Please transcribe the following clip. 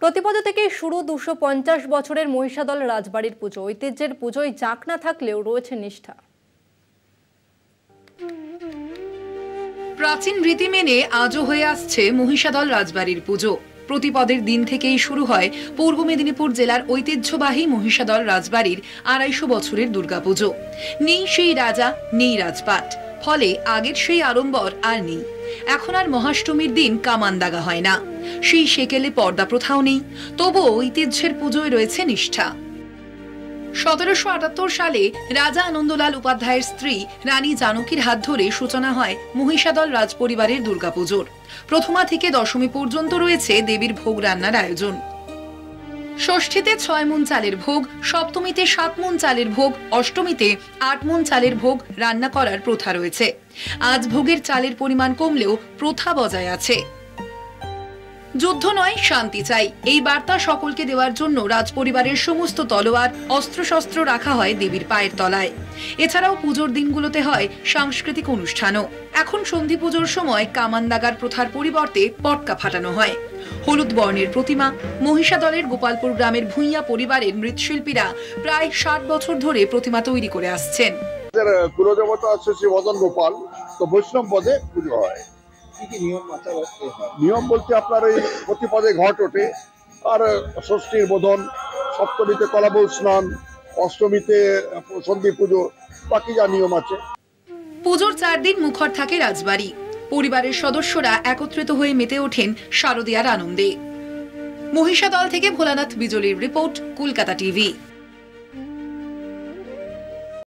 প্রতিপদ থেকে শুরু ২৫০ বছরের মহিষাদল রাজবাড়ির পুজো। ঐতিহ্যের পুজোয় জাঁক না থাকলেও রয়েছে নিষ্ঠা। প্রাচীন রীতি মেনে আজও হয়ে আসছে মহিষাদল রাজবাড়ির পুজো। প্রতিপদের দিন থেকেই শুরু হয় পূর্ব মেদিনীপুর জেলার ঐতিহ্যবাহী মহিষাদল রাজবাড়ির ২৫০ বছরের দুর্গাপুজো। নেই সেই রাজা, নেই রাজপাট, ফলে আগের সেই আড়ম্বর আর নেই। এখন আর মহাষ্টমীর দিন কামান দাগা হয় না, সেই সেকেলে পর্দা প্রথাও নেই। তবুও ঐতিহ্যের পুজোয় রয়েছে নিষ্ঠা। ১৭৭৮ সালে রাজা আনন্দলাল উপাধ্যায়ের স্ত্রী রানী জানকীর হাত ধরে সূচনা হয় মহিষাদল রাজপরিবারের দুর্গাপুজোর। প্রথমা থেকে দশমী পর্যন্ত রয়েছে দেবীর ভোগ রান্নার আয়োজন। ষষ্ঠীতে ৬ মণ চালের ভোগ, সপ্তমীতে ৭ মণ চালের ভোগ, অষ্টমীতে ৮ মণ চালের ভোগ রান্না করার প্রথা রয়েছে। আজ ভোগের চালের পরিমাণ কমলেও প্রথা বজায় আছে। যুদ্ধ নয়, শান্তি চাই, এই বার্তা সকলকে দেওয়ার জন্য রাজপরিবারের সমস্ত তলোয়ার, অস্ত্রশস্ত্র রাখা হয় দেবীর পায়ের তলায়। এছাড়াও পুজোর দিনগুলোতে হয় সাংস্কৃতিক অনুষ্ঠানও। এখন সন্ধি পুজোর সময় কামান দাগার প্রথার পরিবর্তে পটকা ফাটানো হয়। হলুদ বর্ণের প্রতিমা। মহিষাদলের গোপালপুর গ্রামের ভূঁইয়া পরিবারের মৃৎশিল্পীরা প্রায় ৬০ বছর ধরে প্রতিমা তৈরি করে আসছেন। কুলদেবতা আছে শ্রী মদন গোপাল, তো বৈষ্ণব পদে পুজো হয়। নিয়ম বলতে আপনার এই প্রতিপদে ঘট ওঠে, আর ষষ্ঠীর বোধন, সপ্তমীতে কলাবল স্নান, অষ্টমীতে সন্ধি পুজো, বাকি যা নিয়ম আছে। পুজোর ৪ দিন মুখর থাকে রাজবাড়ি। পরিবারের সদস্যরা একত্রিত হয়ে মেতে ওঠেন শারদীয়ার আনন্দে। মহিষাদল থেকে ভোলানাথ বিজলির রিপোর্ট, কলকাতা টিভি।